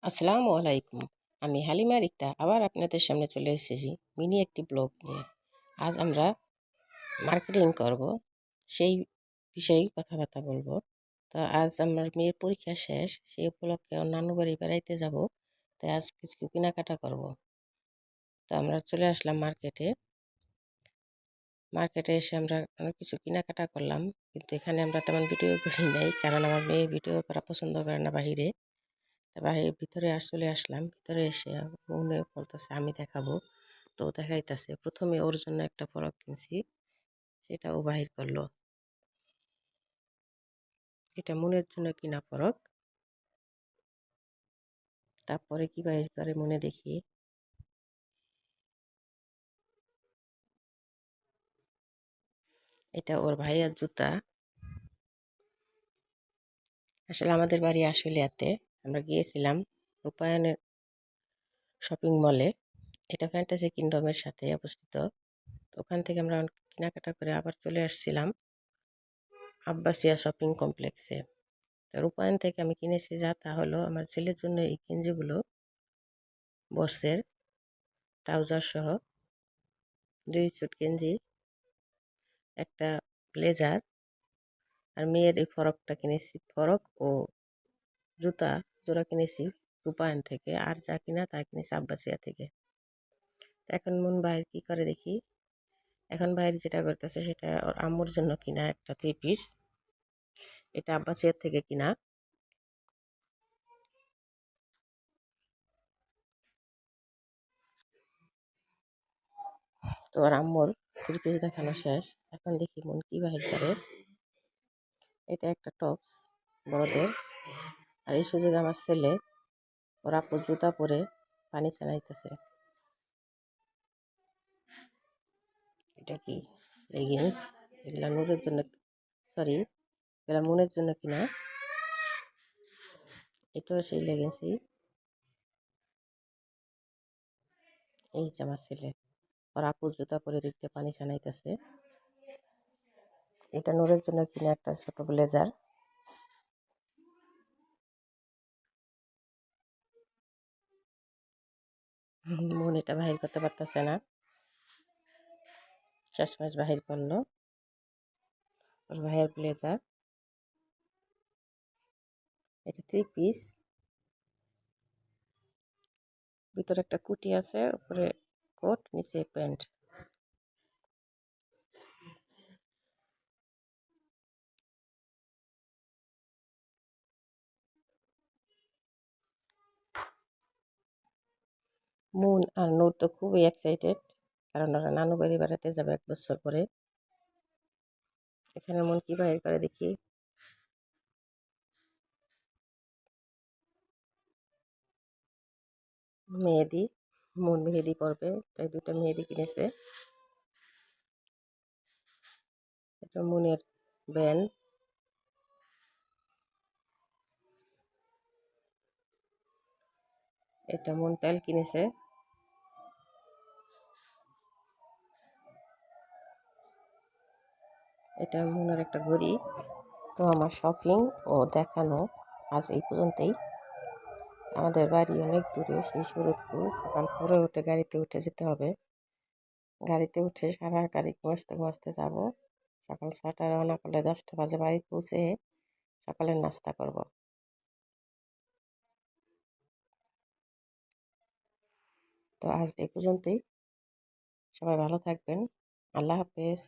আসসালামু আলাইকুম। আমি হালিমা রিক্তা আবার আপনাদের সামনে চলে এসেছি মিনি একটি ব্লগ নিয়ে। আজ আমরা মার্কেটিং করব, সেই বিষয়ে কথাবার্তা বলবো। তো আজ আমার মেয়ের পরীক্ষা শেষ, সেই উপলক্ষে ওর নানু বাড়ি বেড়াইতে যাব। তাই আজ কিছু কেনাকাটা করব। তো আমরা চলে আসলাম মার্কেটে। মার্কেটে এসে আমরা অনেক কিছু কেনাকাটা করলাম, কিন্তু এখানে আমরা তেমন ভিডিও করি নাই, কারণ আমার মেয়ে ভিডিও করা পছন্দ করে না বাহিরে। বাহির ভিতরে চলে আসলাম। ভিতরে এসে মনে বলতেছে আমি দেখাবো, তো দেখাইতেছে। প্রথমে ওর জন্য একটা ফরক কিনছি, সেটা ও বাহির করলো। এটা মনের জন্য কিনা ফরক। তারপরে কি বাহির করে মনে দেখি, এটা ওর ভাইয়ের জুতা। আসলে আমাদের বাড়ি আশুলিয়াতে, আমরা গিয়েছিলাম রূপায়ণের শপিং মলে। এটা ফ্যান্টাসি কিংডমের সাথে অবস্থিত। তো ওখান থেকে আমরা অনেক কেনাকাটা করে আবার চলে আসছিলাম আব্বাসিয়া শপিং কমপ্লেক্সে। তো রূপায়ণ থেকে আমি কিনেছি যা তা হলো আমার ছেলের জন্য এই গেঞ্জিগুলো, বক্সের ট্রাউজার সহ 2 সুট গেঞ্জি, একটা ব্লেজার। আর মেয়ের এই ফরকটা কিনেছি, ফরক ও জুতা জোড়া কিনেছি রূপায়ণ থেকে। আর যা কিনা তা কিনেছি আব্বাসিয়া থেকে। তো এখন মন ভাইয়ের কী করে দেখি। এখন ভাইয়ের যেটা করতেছে সেটা ওর আম্মুর জন্য কিনা একটা 3 পিস, এটা আব্বাসিয়ার থেকে কিনা। তো ওর আম্মুর 3 পিস দেখানো শেষ। এখন দেখি মন কী বাহির করে। এটা একটা টপস বড়দের। আর এই সুযোগে আমার ছেলে ওর আপুর জুতা পরে পানি চালাইতেছে। এটা কি লেগিংস? এগুলা নূরের জন্য, সরি, এগুলা মনের জন্য কিনা। এটাও সেই লেগিংসই। এই যে আমার ছেলে ওর আপুর জুতা পরে দেখতে পানি চালাইতেছে। এটা নূরের জন্য কিনা একটা ছোট ব্লেজার। মন এটা বাহির করতে পারতেছে না, শেষমেশ বাহির করলো। ওর ভাইয়ের ব্লেজার, এটা 3 পিস। ভিতরে একটা কুটি আছে, উপরে কোট, নিচে প্যান্ট। মুন আর নূর তো খুবই এক্সাইটেড, কারণ ওরা নানু বাড়ি বেড়াতে যাবে 1 বছর পরে। এখানে মন কি বাহির করে দেখি। মেহেদি, মন মেহেদি পরবে তাই 2টা মেহেদি কিনেছে। এটা মনের ব্যান্ড। এটা মন তেল কিনেছে। এটা মনের একটা ঘড়ি। তো আমার শপিং ও দেখানো আজ এই পর্যন্তই। আমাদের বাড়ি অনেক দূরে, সেই শরৎপুর। সকাল ভোরে উঠে গাড়িতে উঠে যেতে হবে। গাড়িতে উঠে সারা গাড়ি ঘুমাতে ঘুমাতে যাবো। সকাল 6টায় রওনা করলে 10টা বাজে বাড়ি পৌঁছে সকালের নাস্তা করব। তো আজ এই পর্যন্তই। সবাই ভালো থাকবেন। আল্লাহ হাফেজ।